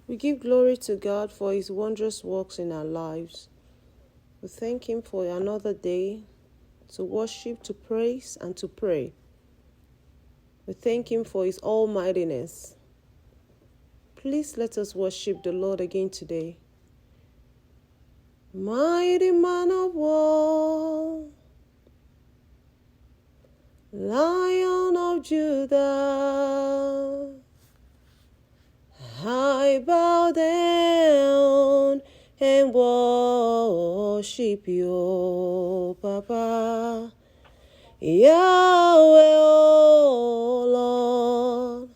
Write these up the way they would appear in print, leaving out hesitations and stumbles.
We give glory to God for His wondrous works in our lives. We thank Him for another day to worship, to praise, and to pray. We thank Him for His almightiness. Please let us worship the Lord again today. Mighty man of war, Lion of Judah, I bow down and worship you, Papa. Yahweh, oh Lord,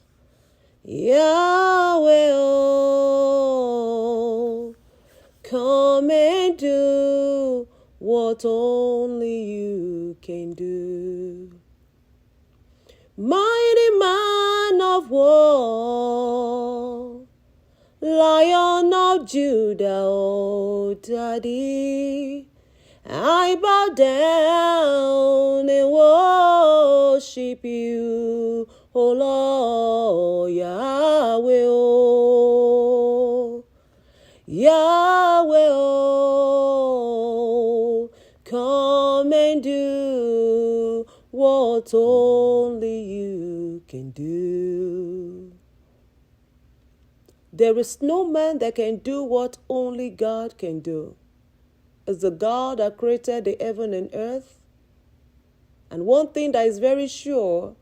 Yahweh, oh, come and do what only you can do. Mighty man of war, Lion of Judah, oh Daddy, I bow down and worship you, O Lord, Yahweh, oh, Yahweh, oh, come and do what only you can do. There is no man that can do what only God can do. It's the God that created the heaven and earth. And one thing that is very sure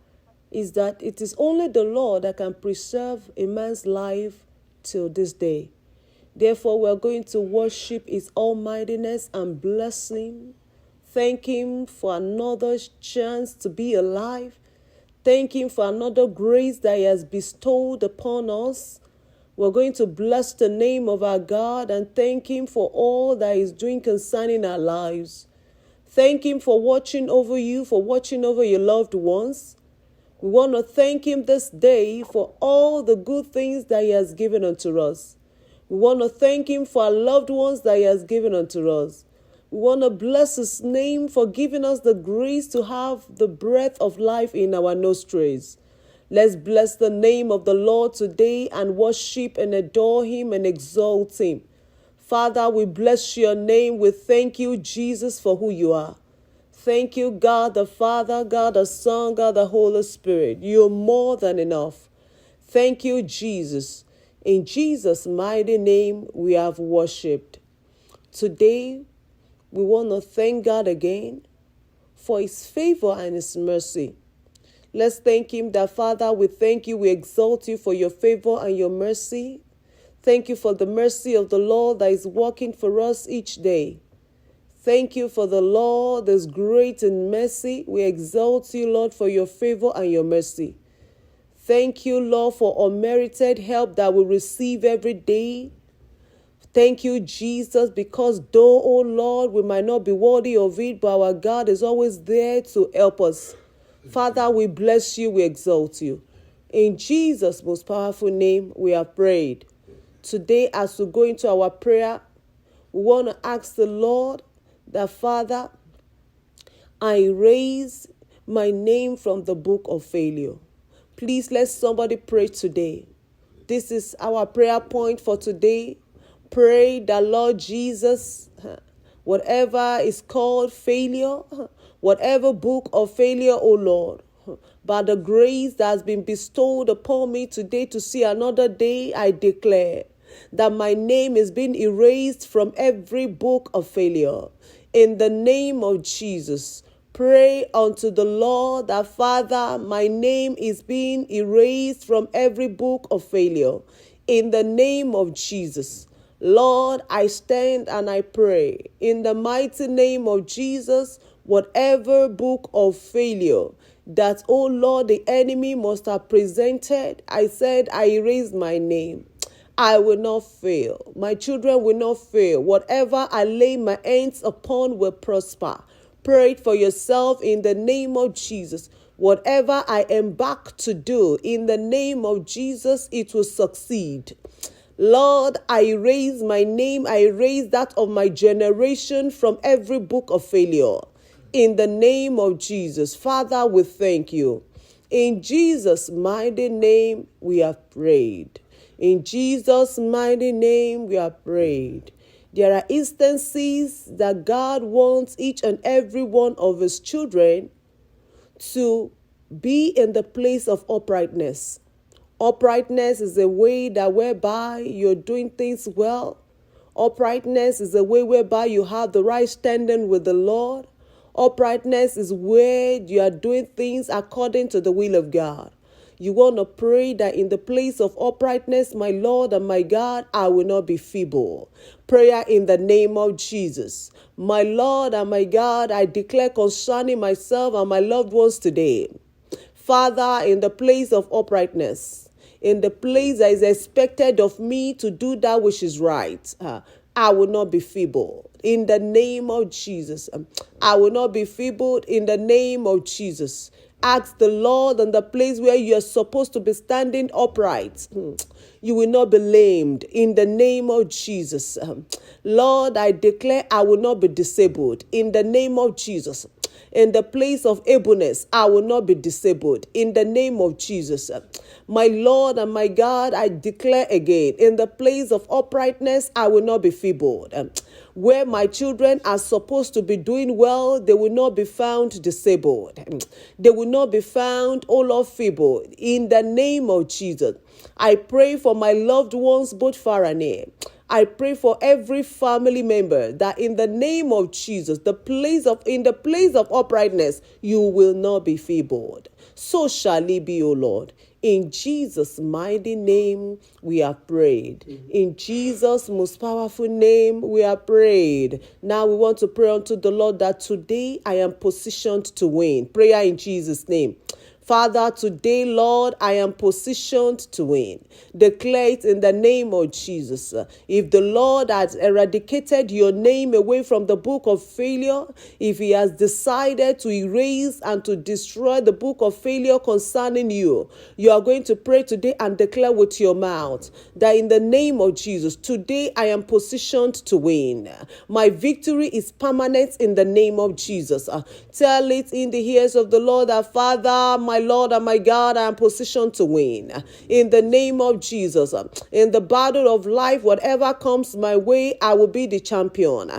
is that it is only the Lord that can preserve a man's life till this day. Therefore, we are going to worship His almightiness and bless Him. Thank Him for another chance to be alive. Thank Him for another grace that He has bestowed upon us. We're going to bless the name of our God and thank Him for all that He's doing concerning our lives. Thank Him for watching over you, for watching over your loved ones. We want to thank Him this day for all the good things that He has given unto us. We want to thank Him for our loved ones that He has given unto us. We want to bless His name for giving us the grace to have the breath of life in our nostrils. Let's bless the name of the Lord today and worship and adore Him and exalt Him. Father, we bless your name. We thank you, Jesus, for who you are. Thank you, God the Father, God the Son, God the Holy Spirit. You're more than enough. Thank you, Jesus. In Jesus' mighty name, we have worshipped. Today, we want to thank God again for His favor and His mercy. Let's thank Him that, Father, we thank you, we exalt you for your favor and your mercy. Thank you for the mercy of the Lord that is working for us each day. Thank you for the Lord is great in mercy. We exalt you, Lord, for your favor and your mercy. Thank you, Lord, for unmerited help that we receive every day. Thank you, Jesus, because though, oh Lord, we might not be worthy of it, but our God is always there to help us. Father, we bless you, we exalt you. In Jesus' most powerful name, we have prayed. Today, as we go into our prayer, we want to ask the Lord that, Father, I erase my name from the book of failure. Please let somebody pray today. This is our prayer point for today. Pray that, Lord Jesus, whatever is called failure, whatever book of failure, O Lord, by the grace that has been bestowed upon me today to see another day, I declare that my name is being erased from every book of failure. In the name of Jesus, pray unto the Lord that, Father, my name is being erased from every book of failure. In the name of Jesus, Lord, I stand and I pray in the mighty name of Jesus, whatever book of failure that, oh Lord, the enemy must have presented, I said, I erase my name. I will not fail. My children will not fail. Whatever I lay my hands upon will prosper. Pray it for yourself in the name of Jesus. Whatever I embark to do in the name of Jesus, it will succeed. Lord, I erase my name, I erase that of my generation from every book of failure. In the name of Jesus, Father, we thank you. In Jesus' mighty name, we have prayed. In Jesus' mighty name we are prayed. There are instances that God wants each and every one of his children to be in the place of uprightness. Uprightness is a way that whereby you're doing things well. Uprightness is a way whereby you have the right standing with the Lord. Uprightness is where you are doing things according to the will of God. You want to pray that in the place of uprightness, my Lord and my God, I will not be feeble. Prayer in the name of Jesus. My Lord and my God, I declare concerning myself and my loved ones today, Father, in the place of uprightness, in the place that is expected of me to do that which is right, I will not be feeble. In the name of Jesus, I will not be feeble in the name of Jesus. Ask the Lord in the place where you are supposed to be standing upright. You will not be lamed in the name of Jesus. Lord, I declare I will not be disabled in the name of Jesus. In the place of ableness, I will not be disabled in the name of Jesus. My Lord and my God, I declare again, in the place of uprightness, I will not be feeble. Where my children are supposed to be doing well, they will not be found disabled. They will not be found, oh Lord, feeble. In the name of Jesus, I pray for my loved ones, both far and near. I pray for every family member that in the name of Jesus, in the place of uprightness, you will not be feebled. So shall it be, O Lord. In Jesus' mighty name, we are prayed. In Jesus' most powerful name, we are prayed. Now we want to pray unto the Lord that today I am positioned to win. Prayer in Jesus' name. Father, today, Lord, I am positioned to win. Declare it in the name of Jesus. If the Lord has eradicated your name away from the book of failure, if he has decided to erase and to destroy the book of failure concerning you, you are going to pray today and declare with your mouth that in the name of Jesus, today I am positioned to win. My victory is permanent in the name of Jesus. Tell it in the ears of the Lord that, Father, my Lord and my God, I am positioned to win. In the name of Jesus, in the battle of life, whatever comes my way, I will be the champion.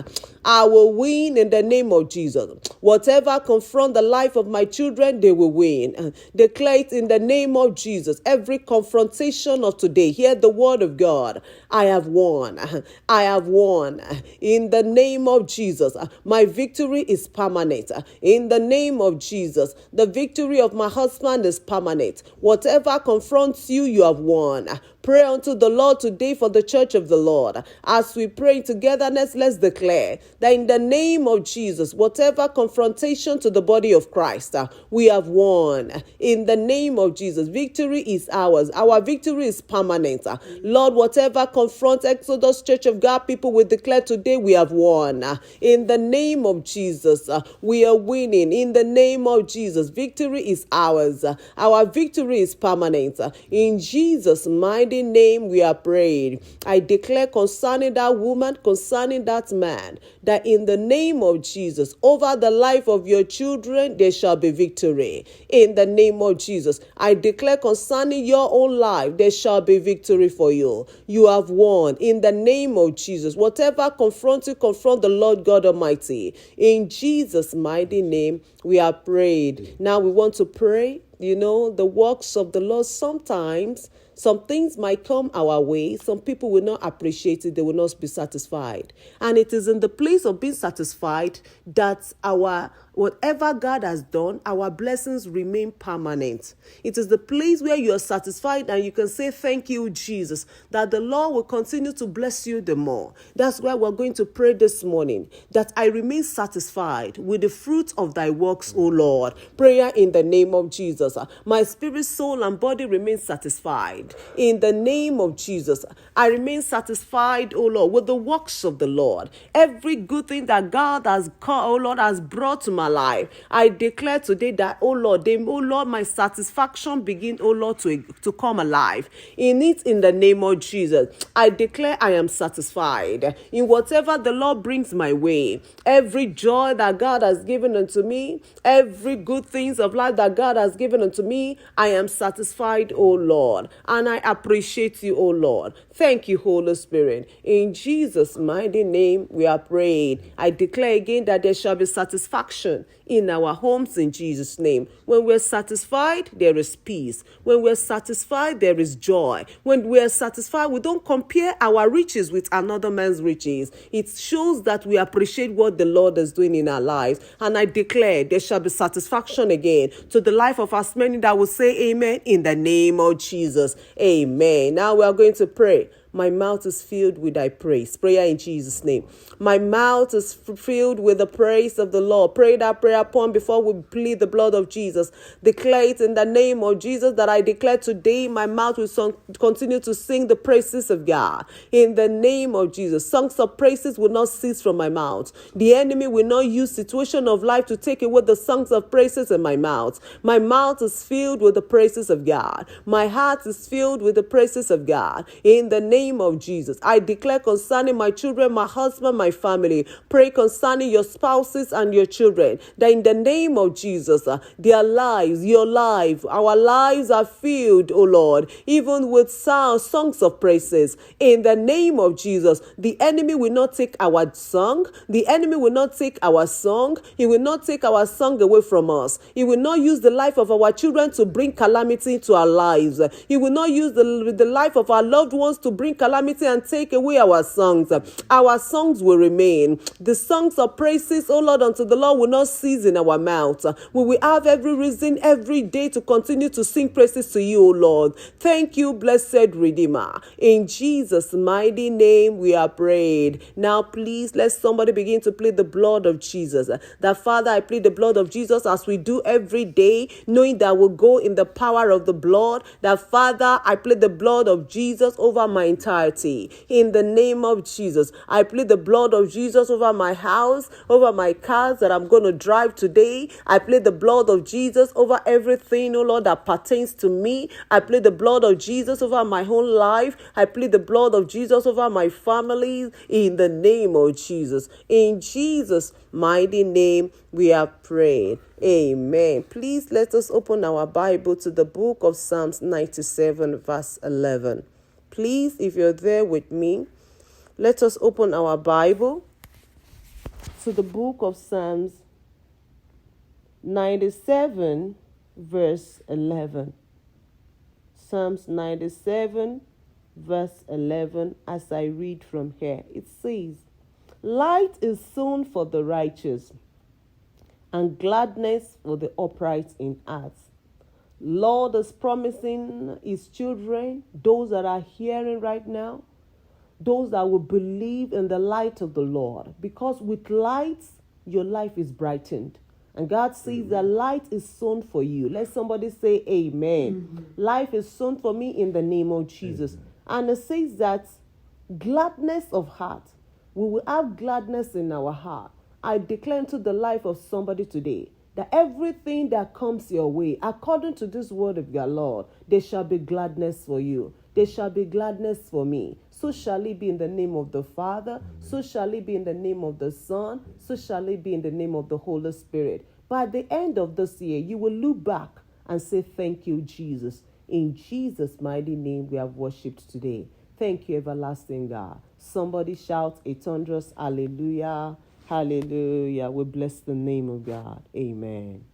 I will win in the name of Jesus. Whatever confront the life of my children, they will win. Declare it in the name of Jesus. Every confrontation of today, hear the word of God. I have won. I have won. In the name of Jesus, my victory is permanent. In the name of Jesus, the victory of my husband is permanent. Whatever confronts you, you have won. Pray unto the Lord today for the church of the Lord. As we pray in togetherness, let's declare that in the name of Jesus, whatever confrontation to the body of Christ, we have won. In the name of Jesus, victory is ours. Our victory is permanent. Lord, whatever confronts Exodus Church of God people, we declare today we have won. In the name of Jesus, we are winning. In the name of Jesus, victory is ours. Our victory is permanent. In Jesus' mighty name we are prayed. I declare concerning that woman, concerning that man, that in the name of Jesus, over the life of your children, there shall be victory. In the name of Jesus, I declare concerning your own life, there shall be victory for you. You have won. In the name of Jesus, whatever confronts you, confront the Lord God Almighty. In Jesus' mighty name, we are prayed. Now we want to pray. The works of the Lord, sometimes some things might come our way. Some people will not appreciate it. They will not be satisfied. And it is in the place of being satisfied that whatever God has done, our blessings remain permanent. It is the place where you are satisfied and you can say, thank you, Jesus, that the Lord will continue to bless you the more. That's why we're going to pray this morning, that I remain satisfied with the fruit of thy works, O Lord. Prayer in the name of Jesus. My spirit, soul, and body remain satisfied. In the name of Jesus, I remain satisfied, O Lord, with the works of the Lord. Every good thing that God has called, O Lord, has brought to my my life. I declare today that, oh Lord, my satisfaction begin, oh Lord, to come alive in it in the name of Jesus. I declare I am satisfied in whatever the Lord brings my way. Every joy that God has given unto me, every good things of life that God has given unto me, I am satisfied, oh Lord. And I appreciate you, oh Lord. Thank you, Holy Spirit. In Jesus' mighty name, we are prayed. I declare again that there shall be satisfaction in our homes in Jesus' name. When we're satisfied, there is peace. When we're satisfied, there is joy. When we're satisfied, we don't compare our riches with another man's riches. It shows that we appreciate what the Lord is doing in our lives. And I declare there shall be satisfaction again to the life of as many that will say amen in the name of Jesus. Amen. Now we are going to pray. My mouth is filled with thy praise. Prayer in Jesus' name. My mouth is filled with the praise of the Lord. Pray that prayer point before we plead the blood of Jesus. Declare it in the name of Jesus that I declare today my mouth will continue to sing the praises of God. In the name of Jesus. Songs of praises will not cease from my mouth. The enemy will not use situation of life to take away the songs of praises in my mouth. My mouth is filled with the praises of God. My heart is filled with the praises of God. In the name of Jesus, I declare concerning my children, my husband, my family, pray concerning your spouses and your children, that in the name of Jesus, their lives, your life, our lives are filled, oh Lord, even with songs of praises. In the name of Jesus, the enemy will not take our song. The enemy will not take our song. He will not take our song away from us. He will not use the life of our children to bring calamity to our lives. He will not use the life of our loved ones to bring calamity and take away our songs. Our songs will remain. The songs of praises, oh Lord, unto the Lord will not cease in our mouth. We will have every reason every day to continue to sing praises to you, oh Lord. Thank you, blessed Redeemer. In Jesus' mighty name we are prayed. Now please let somebody begin to plead the blood of Jesus. That Father, I plead the blood of Jesus as we do every day, knowing that we'll go in the power of the blood. That Father, I plead the blood of Jesus over my entirety. In the name of Jesus, I plead the blood of Jesus over my house, over my cars that I'm going to drive today. I plead the blood of Jesus over everything, oh Lord, that pertains to me. I plead the blood of Jesus over my whole life. I plead the blood of Jesus over my family in the name of Jesus. In Jesus' mighty name we are prayed. Amen. Please let us open our Bible to the book of Psalms 97 verse 11. Please, if you're there with me, let us open our Bible to the book of Psalms 97 verse 11. Psalms 97 verse 11, as I read from here. It says, light is sown for the righteous, and gladness for the upright in heart. Lord is promising his children, those that are hearing right now, those that will believe in the light of the Lord. Because with light, your life is brightened. And God says that light is sown for you. Let somebody say amen. Life is sown for me in the name of Jesus. And it says that gladness of heart. We will have gladness in our heart. I declare into the life of somebody today that everything that comes your way, according to this word of your Lord, there shall be gladness for you. There shall be gladness for me. So shall it be in the name of the Father. So shall it be in the name of the Son. So shall it be in the name of the Holy Spirit. By the end of this year, you will look back and say, thank you, Jesus. In Jesus' mighty name, we have worshipped today. Thank you, everlasting God. Somebody shout a thunderous hallelujah. Hallelujah. We bless the name of God. Amen.